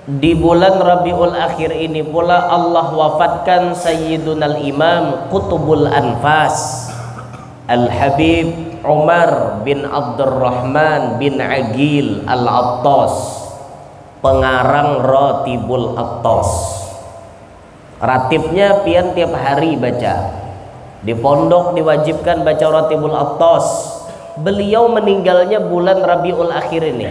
Di bulan Rabiul Akhir ini pula Allah wafatkan Sayyidunal Imam Qutbul Anfas Al-Habib Umar bin Abdurrahman bin Aqil Al-Attas, pengarang Ratibul Attas. Ratibnya pian tiap hari baca. Di pondok diwajibkan baca Ratibul Attas. Beliau meninggalnya bulan Rabiul Akhir ini.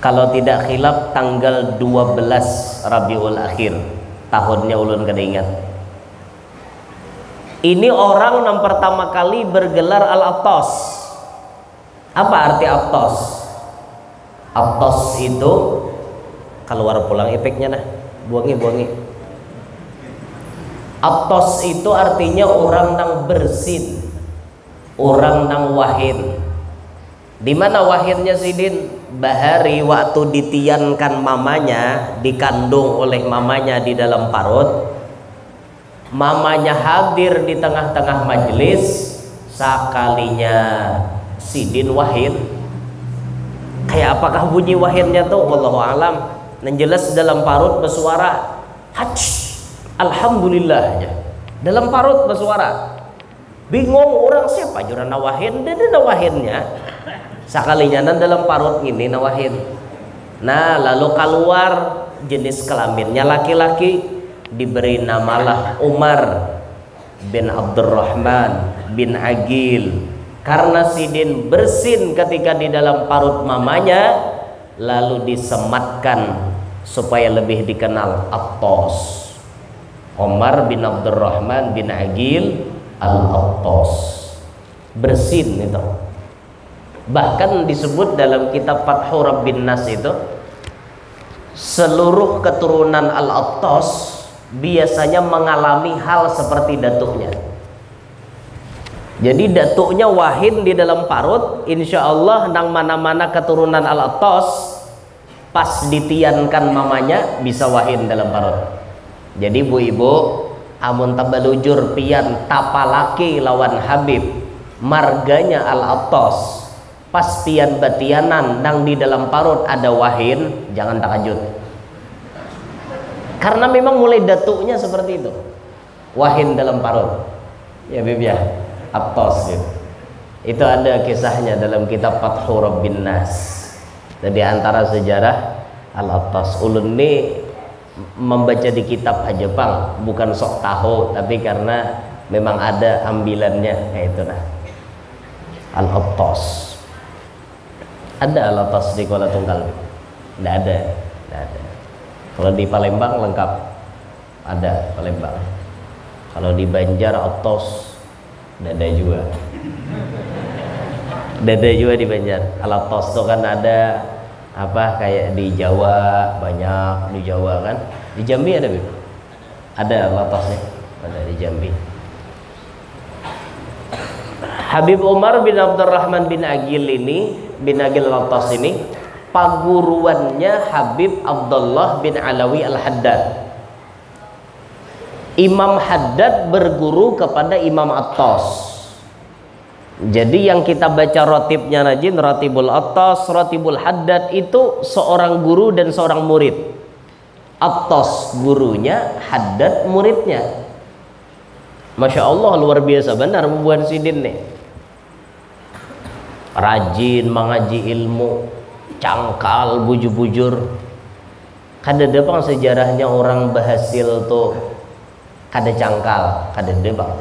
Kalau tidak khilaf tanggal 12 Rabiul Akhir. Tahunnya ulun kada ingat. Ini orang yang pertama kali bergelar Al-Attas. Apa arti Attas? Attas itu keluar pulang efeknya nah. Buangi. Attas itu artinya orang yang bersin, orang yang wahid. Di mana wahidnya Sidin? Bahari waktu ditiankan mamanya, dikandung oleh mamanya di dalam parut. Mamanya hadir di tengah-tengah majelis, sakalinya Sidin wahid. Kayak apakah bunyi wahidnya tuh? Wallahu alam. Yang jelas dalam parut bersuara hajj, alhamdulillah aja. Dalam parut bersuara. Bingung orang siapa jurang nawahid, dia nawahidnya. Sakalinya dalam parut ini nawahid. Nah, lalu keluar jenis kelaminnya laki-laki, diberi namalah Umar bin Abdurrahman bin Aqil. Karena Sidin bersin ketika di dalam parut mamanya, lalu disematkan supaya lebih dikenal Attas. Umar bin Abdurrahman bin Aqil Al-Attas, bersin itu. Bahkan disebut dalam kitab Fathu Rabbin Nas itu, seluruh keturunan Al-Attas biasanya mengalami hal seperti datuknya. Jadi datuknya wahid di dalam parut, insya Allah nang mana-mana keturunan Al-Attas pas ditiankan mamanya bisa wahid dalam parut. Jadi bu-ibu amun tabalujur pian tapalaki lawan Habib marganya Al-Attas, pas pian batianan nang di dalam parut ada wahid, jangan takajud. Karena memang mulai datuknya seperti itu, wahid dalam parut. Ya Bib ya, Attas gitu. Itu ada kisahnya dalam kitab Fathu Rabbin Nas. Jadi antara sejarah Al-Attas, ulun ini membaca di kitab aja Bang, bukan sok tahu, tapi karena memang ada ambilannya kayak itu nah. Al-Attas. Ada Al-Attas di Kuala Tunggal? Tidak ada. Kalau di Palembang lengkap, ada Palembang. Kalau di Banjar Attas, ada juga. Ada juga di Banjar. Al-Attas itu kan ada apa kayak di Jawa, banyak di Jawa kan. Di Jambi ada Bib? Ada Al-Attasnya, ada di Jambi. Habib Umar bin Abdurrahman bin Aqil ini, bin Aqil Al-Attas ini, paguruannya Habib Abdullah bin Alawi Al-Haddad. Imam Haddad berguru kepada Imam Attas. Jadi yang kita baca ratibnya Najin, Ratibul Attas, Ratibul Haddad itu seorang guru dan seorang murid. Attas gurunya, Haddad muridnya. Masya Allah luar biasa benar membuat Sidin nih. Rajin mengaji ilmu, cangkal, bujur-bujur. Kada debang sejarahnya orang berhasil tuh kada cangkal, kada debang.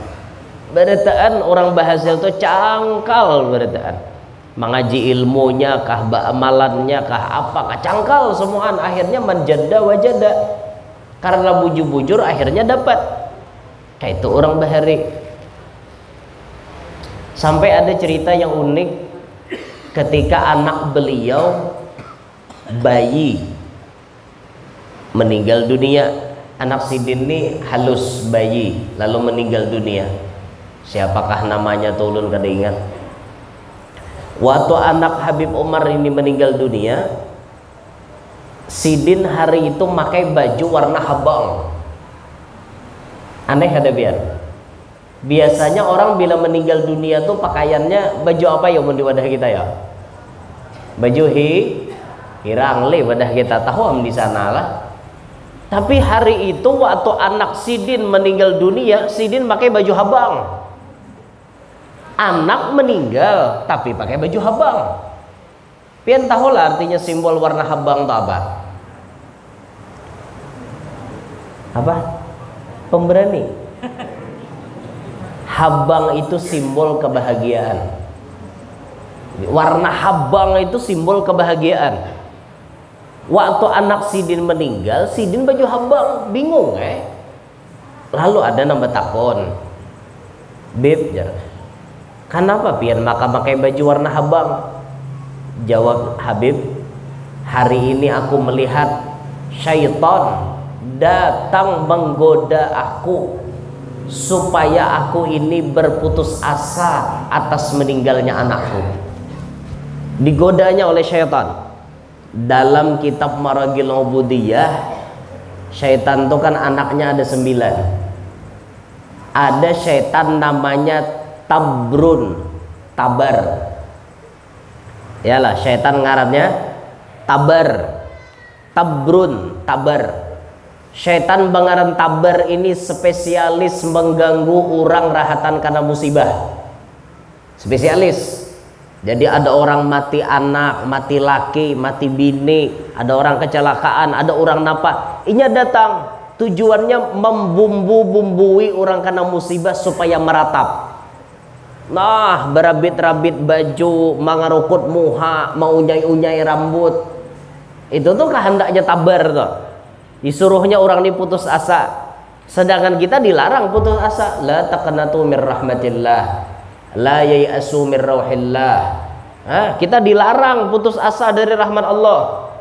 Beritaan orang berhasil tuh cangkal beritaan. Mengaji ilmunya kah, amalannya kah, apa kah, cangkal semuaan. Akhirnya menjada wajada. Karena bujur-bujur akhirnya dapat. Kayak itu orang bahari. Sampai ada cerita yang unik ketika anak beliau bayi meninggal dunia. Anak Sidin ini halus bayi lalu meninggal dunia. Siapakah namanya tuh ulun kada ingat. Waktu anak Habib Umar ini meninggal dunia, Sidin hari itu pakai baju warna habang. Aneh ada biar. Biasanya orang bila meninggal dunia tuh pakaiannya baju apa ya di wadah kita ya? Baju Kirang le wadah kita tahu di sana lah. Tapi hari itu waktu anak Sidin meninggal dunia, Sidin pakai baju habang. Anak meninggal tapi pakai baju habang. Pian tahu lah artinya simbol warna habang itu apa? Apa? Pemberani. Habang itu simbol kebahagiaan. Warna habang itu simbol kebahagiaan. Waktu anak Sidin meninggal, Sidin baju habang, bingung Lalu ada nambah takon, Beb, kenapa pian maka pakai baju warna habang? Jawab Habib, hari ini aku melihat syaitan datang menggoda aku supaya aku ini berputus asa atas meninggalnya anakku. Digodanya oleh syaitan. Dalam kitab Maragil Ubudiyah, syaitan itu kan anaknya ada 9. Ada syaitan namanya Tabrun, Tabar. Yalah, syaitan ngarabnya Tabar, Tabrun, Tabar. Syaitan bangaran Tabar ini spesialis mengganggu orang rahatan karena musibah. Spesialis. Jadi ada orang mati anak, mati laki, mati bini, ada orang kecelakaan, ada orang napa. Inya datang, tujuannya membumbu-bumbui orang kena musibah supaya meratap. Nah, berabit-rabit baju, mangarukut muha, maunyai-unyai rambut. Itu tuh kehendaknya Tabar tuh. Disuruhnya orang ini putus asa. Sedangkan kita dilarang putus asa. La taqnatu mir rahmatillah. La yai'asu min rauhillah. Kita dilarang putus asa dari rahmat Allah.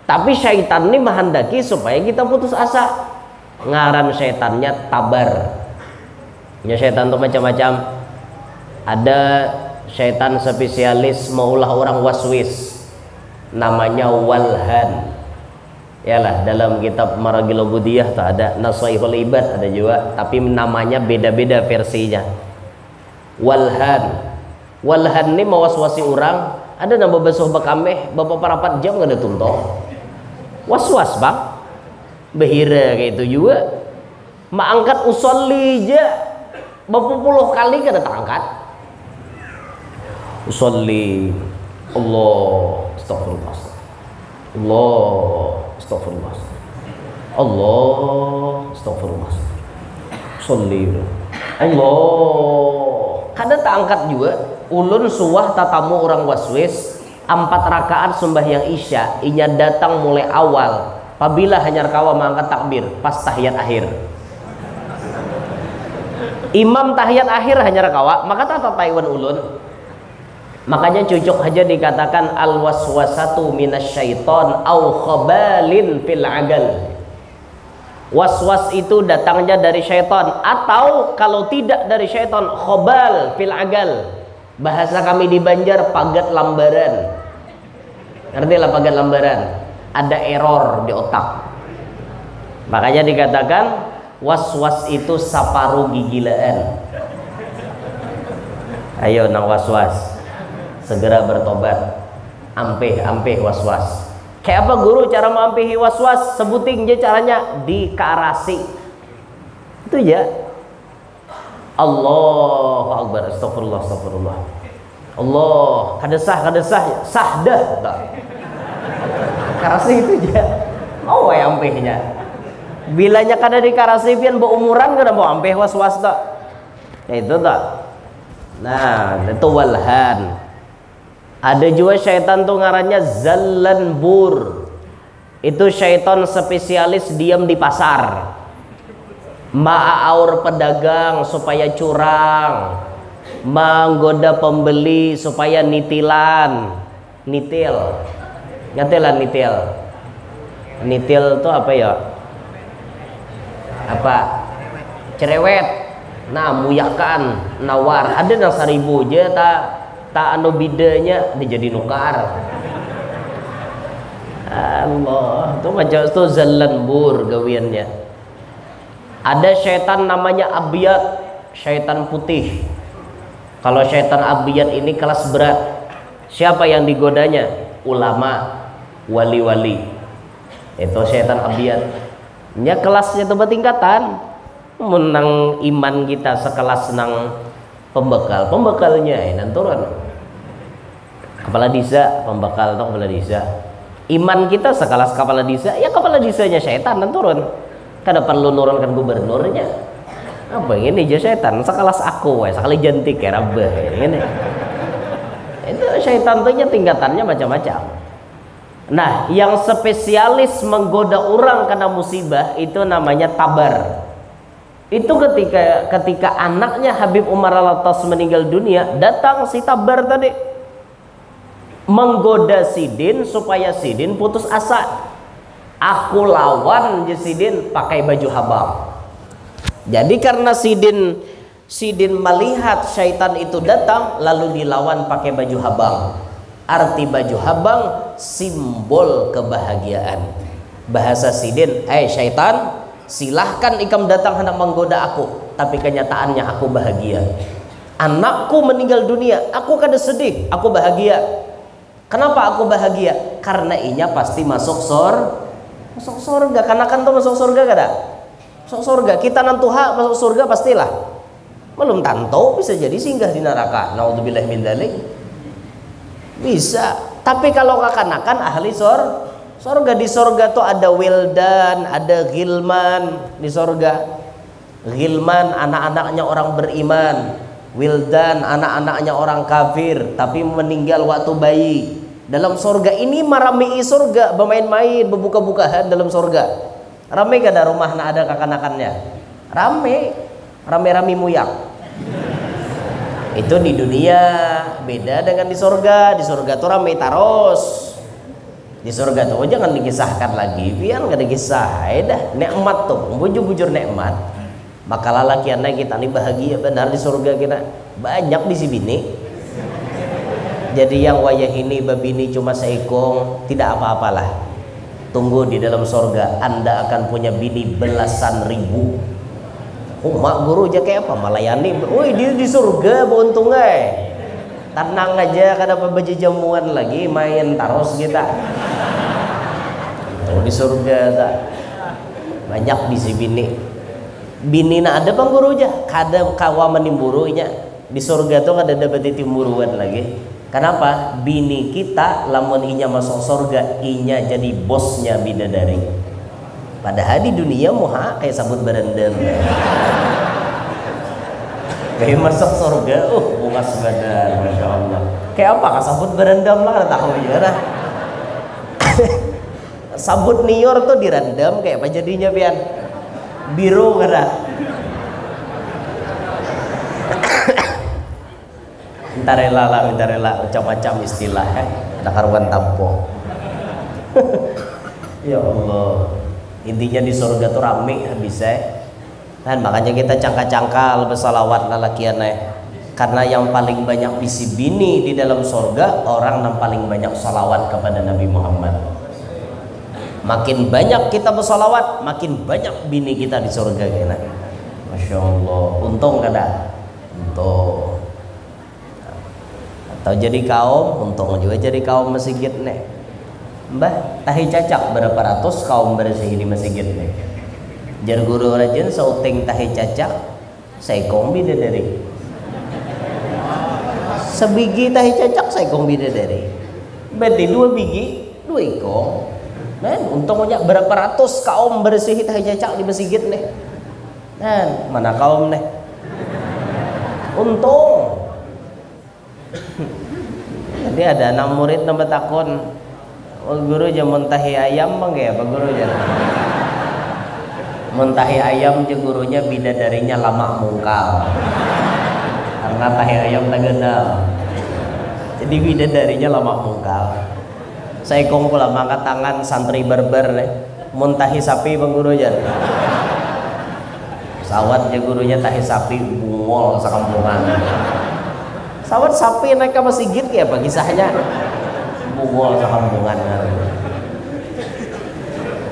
Tapi syaitan ini menghendaki supaya kita putus asa. Ngaran syaitannya Tabar. Ya, syaitan itu macam-macam. Ada syaitan spesialis maulah orang waswis, namanya Walhan. Yalah, dalam kitab Maragil Ubudiyah ada Nasaihul Ibad ada juga, tapi namanya beda-beda versinya. Walhan ini mewaswasi orang. Ada nama basuh bakameh bapak parapat jam nggak ada tuntok. Was-was bang, behira kayak itu juga. Angkat usolli aja berpuluh kali kada terangkat. Usolli, Allah, astagfirullah, Allah, astagfirullah, Allah, astagfirullah, usolli, Allah. Kadang tak angkat juga. Ulun suwah tatamu orang waswis 4 rakaat sembahyang isya, inya datang mulai awal. Apabila hanya kawa mengangkat takbir pas tahiyat akhir. Imam tahiyat akhir hanya kawa, maka tata Taiwan ulun. Makanya cucuk aja dikatakan al waswasatu minasyaiton au khabalin fil agal. Was-was itu datangnya dari syaitan, atau kalau tidak dari syaitan, khobal fil agal. Bahasa kami di Banjar, pagat lambaran. Ngerti lah pagat lambaran? Ada error di otak. Makanya dikatakan was-was itu saparu gigilaan. Ayo nang was-was, segera bertobat. Ampih was-was. Kayak apa guru cara mengampihi waswas? Sebutin aja caranya, dikarasi. Itu ya. Allahu Akbar, astagfirullah, astagfirullah. Allah, kadesah, sahdah. Karasi itu aja. Oh, yang ampihnya. Bilanya kada dikarasi pian beumuran kada mau ampih waswas tak. Ya itu tak. Nah, itu walhan. Ada juga syaitan tuh ngarannya Zallanbur. Itu syaitan spesialis diam di pasar, ma'aur pedagang supaya curang, menggoda pembeli supaya nitil. Ngatilah nitil. Nitil itu apa ya? Apa? Cerewet. Nah, muyakan, nawar. Ada nang 1000 aja tak anu bidanya dijadi nukar. Allah, itu macam itu Zallanbur gawiannya. Ada syaitan namanya Abiyat, syaitan putih. Kalau syaitan Abiyat ini kelas berat. Siapa yang digodanya? Ulama. wali-wali itu setan abiyat nya kelasnya itu bertingkatan menang iman kita sekelas nang pembekalnya ini turun kepala desa pembekal atau kepala desa iman kita sekelas kepala desa ya kepala desanya setan dan turun kada perlu nurunkan gubernurnya apa ini aja setan sekelas aku sekali jantik ya rabah ini itu setan tuh tingkatannya macam-macam. Nah yang spesialis menggoda orang karena musibah itu namanya tabar. Itu ketika anaknya Habib Umar Alatas meninggal dunia, datang si tabar tadi menggoda Sidin supaya Sidin putus asa. Aku lawan Sidin pakai baju habang. Jadi karena Sidin melihat syaitan itu datang lalu dilawan pakai baju habang. Arti baju habang simbol kebahagiaan. Bahasa Sidin, syaitan, silahkan ikam datang hendak menggoda aku, tapi kenyataannya aku bahagia. Anakku meninggal dunia, aku kada sedih, aku bahagia. Kenapa aku bahagia? Karena inya pasti masuk surga. Karena kan tuh masuk surga kada? Masuk surga. Kita nantuha masuk surga pastilah. Belum tanto bisa jadi singgah di neraka. Naudzubillah min dzalik. Bisa. Tapi kalau kekanakan ahli surga, di surga tuh ada wildan, ada gilman di surga. Gilman anak-anaknya orang beriman, wildan anak-anaknya orang kafir tapi meninggal waktu bayi. Dalam surga ini marami surga, bermain-main, berbuka-bukaan dalam surga. Rame kada rumah nak ada kekanakannya? Rame muyak. Itu di dunia, beda dengan di surga. Di surga tuh rame taros. Di surga tuh jangan dikisahkan lagi, biar nggak dikisah. Dah nikmat tuh, bujur nikmat. Maka lalaki anak kita ini bahagia benar di surga kita. Banyak di sini. Jadi yang wayah ini babini cuma seikong, tidak apa-apalah. Tunggu di dalam surga, Anda akan punya bini belasan ribu. Mak guru aja kayak apa malayani. Woi dia di surga beruntung tenang aja kada apa baju jamuan lagi main taros kita. Tuh di surga tak banyak di si bini nak ada bang guru aja kada kawa menimburunya di surga tuh kada dapat timburuan lagi. Kenapa? Bini kita lamun inya masuk surga inya jadi bosnya bidadari. Padahal di dunia muha kayak sabut berendam. Kayak masuk surga, bunga sebadan, masya Allah. Kayak apa? Sabut berendam lah, tahu ya lah. Sabut nior tuh direndam kayak apa jadinya pian? Biru kada. Minta rela macam-macam istilah ada karuan tampo. Ya Allah. Intinya di surga tuh rame habisnya. Dan makanya kita cangkal-cangkal bersalawat lalakiannya. Karena yang paling banyak bisi bini di dalam surga orang yang paling banyak salawat kepada Nabi Muhammad. Makin banyak kita bersalawat, makin banyak bini kita di surga kena. Masya Allah. Untung kada? Untung. Atau jadi kaum, untung juga jadi kaum masjid nih. Mbah, tahi cacak berapa ratus kaum bersih di masjid nih. Jar guru rajin sauting tahi cacak, saya kong bidadari. Sebiji tahi cacak saya kong bidadari. Berarti 2 biji, 2 ikong. Men, untung aja berapa ratus kaum bersih tahi cacak di masjid nih. Men, mana kaum nih? Untung. Jadi ada anak murid nambah takon, guru aja muntahi ayam bang ya, apa guru aja? Muntahi ayam je gurunya bidadarinya lama mungkal, karena tahi ayam tak kenal. Jadi bidadarinya lama mungkal. Saya kong pula mangkat tangan santri berber nih, muntahi sapi bang guru aja. Sawat je gurunya tahi sapi bungol sakampungan. Sawat sapi naik ke masjid kayak apa kisahnya? Bungol sambungan.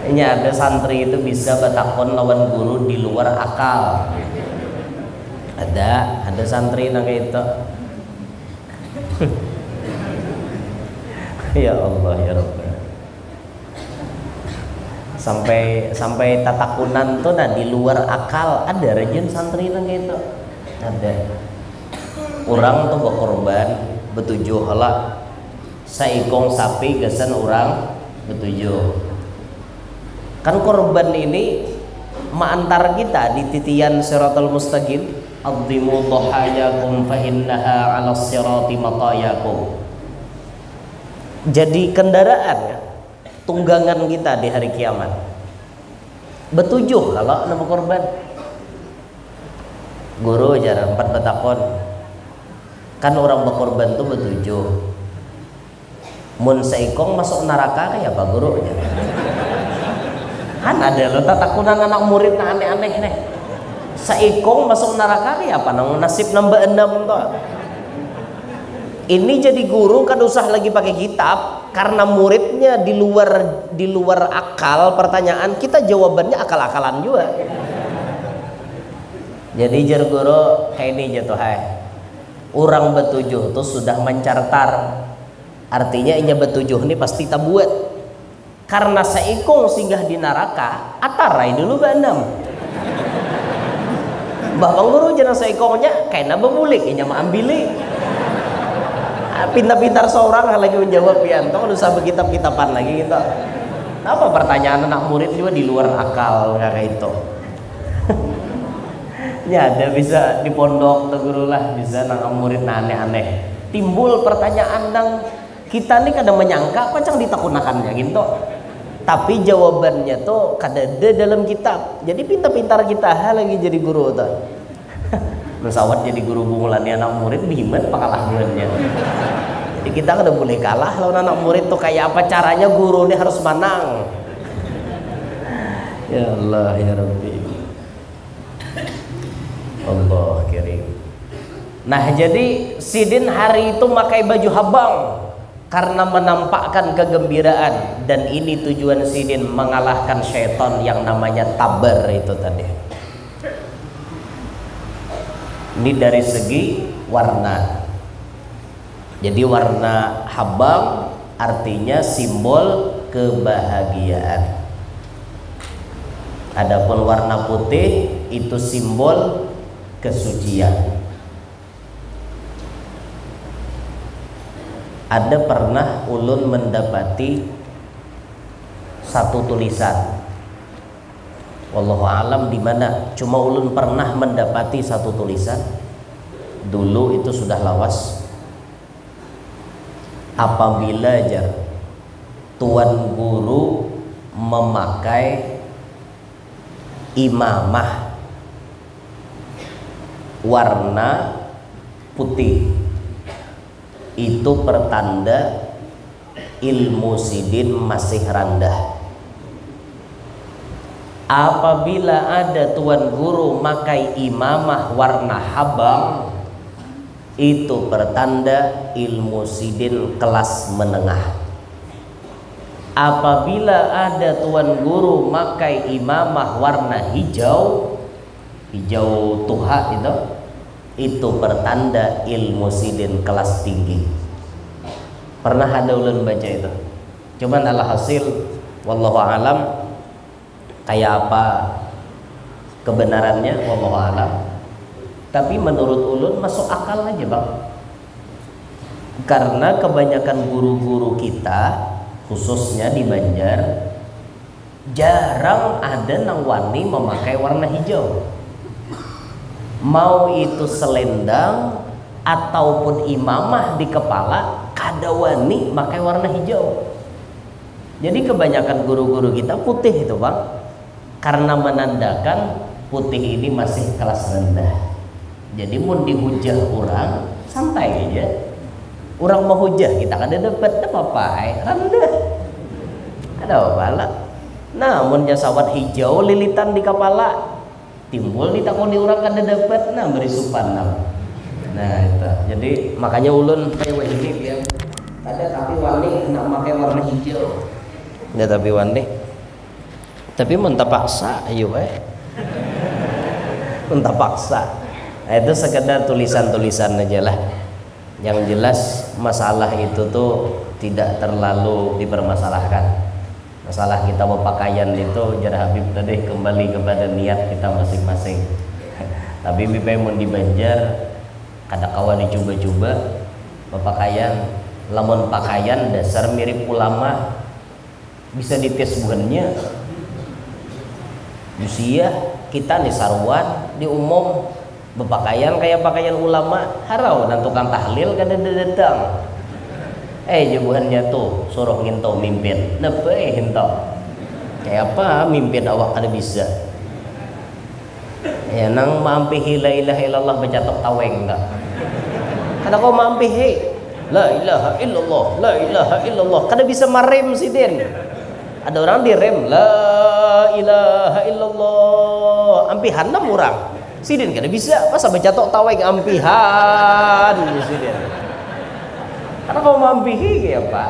Ini ada santri itu bisa bertakon lawan guru di luar akal. Ada santri nang itu. Ya Allah ya Rabb. sampai tatakunan tuh nah di luar akal. Ada rejim santri nang gitu, ada orang tuh berkorban betujuh lah saikong sapi gesan orang betujuh. Kan korban ini ma'antar kita di titian siratal mustaqim, adhimu dhahayakum fa innaha 'ala sirati matayakum. Jadi kendaraan ya, tunggangan kita di hari kiamat. Betujuh kalau nama korban. Guru jarang 4 betakon. Kan orang berkorban tuh betujuh. Mun saikong masuk neraka kayak apa guru? Kan ada lo tatakunan anak murid na aneh-aneh nih. Saikong masuk neraka kayak apa? Nasib nambah 6 tuh. Ini jadi guru kan usah lagi pakai kitab karena muridnya di luar akal pertanyaan, kita jawabannya akal-akalan juga. Jadi jar guru kayak ini jatuh hai. Orang betujuh tuh sudah mencartar. Artinya inya betujuh ini pasti tak buat. Karena saikong singgah di neraka, atarai dulu banam. Bapak guru jangan saikongnya kayak nambah bulik, inya mau ambilin. Pintar-pintar seorang lagi menjawab pian, toh usah berkitab-kitaban lagi gitu. Apa pertanyaan anak murid juga di luar akal kayak itu. Ya ada bisa di pondok tuh guru lah, bisa anak murid aneh-aneh. Timbul pertanyaan nang kita nih kadang menyangka apa cang ditakunakannya gitu. Tapi jawabannya tuh kadang dalam kitab. Jadi pintar-pintar kita lagi jadi guru tuh. Bersawat jadi guru bungulan anak murid bimet pengalamannya. Jadi kita kan udah boleh kalah lawan anak murid tuh kayak apa caranya guru ini harus menang. Ya Allah ya Rabbi. Allah kirim. Nah jadi Sidin hari itu pakai baju habang karena menampakkan kegembiraan, dan ini tujuan Sidin mengalahkan syaitan yang namanya tabar itu tadi. Ini dari segi warna. Jadi warna habang artinya simbol kebahagiaan. Adapun warna putih itu simbol kesucian. Ada pernah ulun mendapati satu tulisan. Wallahu alam di mana. Cuma ulun pernah mendapati satu tulisan. Dulu itu sudah lawas. Apabila tuan guru memakai imamah warna putih, itu pertanda ilmu Sidin masih rendah. Apabila ada tuan guru memakai imamah warna habang, itu pertanda ilmu Sidin kelas menengah. Apabila ada tuan guru memakai imamah warna hijau, hijau tuha itu pertanda ilmu Sidin kelas tinggi. Pernah ada ulun baca itu. Cuman alhasil wallahu alam kayak apa kebenarannya wallahu alam. Tapi menurut ulun masuk akal aja bang. Karena kebanyakan guru-guru kita khususnya di Banjar jarang ada nang wani memakai warna hijau. Mau itu selendang ataupun imamah di kepala kada wani pakai warna hijau. Jadi kebanyakan guru-guru kita putih itu bang, karena menandakan putih ini masih kelas rendah. Jadi mau dihujah orang santai aja. Orang mau hujah kita kada dapat apa-apa, rendah. Ada apa lah. Namun jasawat hijau lilitan di kepala timbul ditakoni orang kada dapat, nah beri supan nah itu. Jadi makanya ulun kayak wajib ya. Ada tapi wani nak pakai warna hijau. Ada tapi wani. Tapi mentah paksa ayo mentah paksa. Nah, itu sekedar tulisan-tulisan aja lah. Yang jelas masalah itu tuh tidak terlalu dipermasalahkan. masalah kita berpakaian itu jar Habib tadi kembali kepada niat kita masing-masing. Tapi bipai mun di Banjar kada kawan dicoba-coba berpakaian, lamun pakaian dasar mirip ulama bisa dites bukannya. Usia kita nih sarwan di umum berpakaian kayak pakaian ulama, harau dan tukang tahlil kada datang. Jawabannya tuh suruh ngintau mimpin, napa hintau? Kayak apa mimpin awak kada bisa? Ya nang mampihi la ilaha illallah bacatok taweng dah. Kada kau mampihi la ilaha illallah, la ilaha illallah, kada bisa marem sidin. Ada orang direm la ilaha illallah, ampihan enam orang. Sidin kada bisa, masa bacatok taweng ampihan sidin. Karena kau mampihi kayak apa?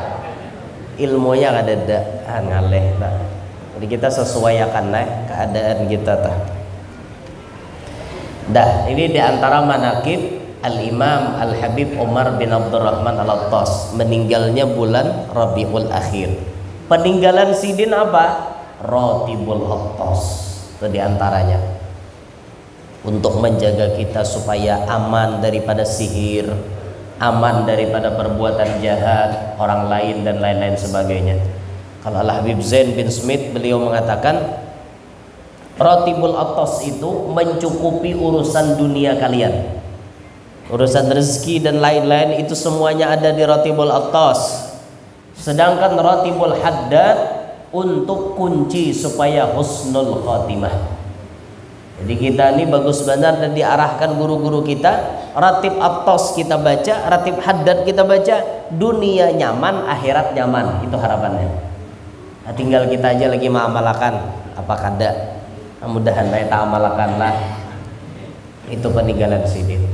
Ilmunya kada ada, ngaleh tak. Jadi kita sesuaikan keadaan kita tak. Dah, ini diantara manakib Al-Imam Al-Habib Umar bin Abdurrahman Al-Attas, meninggalnya bulan Rabiul Akhir. Peninggalan sidin apa? Ratibul Attas. Itu diantaranya untuk menjaga kita supaya aman daripada sihir, aman daripada perbuatan jahat orang lain dan lain-lain sebagainya. Kalau Al-Habib Zain bin Smith beliau mengatakan Ratibul Attas itu mencukupi urusan dunia kalian, urusan rezeki dan lain-lain itu semuanya ada di Ratibul Attas. Sedangkan Ratibul Haddad untuk kunci supaya husnul khatimah. Jadi kita ini bagus benar dan diarahkan guru-guru kita. Ratib Attas kita baca, Ratib Haddad kita baca, dunia nyaman, akhirat nyaman, itu harapannya. Nah, tinggal kita aja lagi mengamalkan apa kada. Mudah-mudahan kita amalkanlah. Itu peninggalan sidin.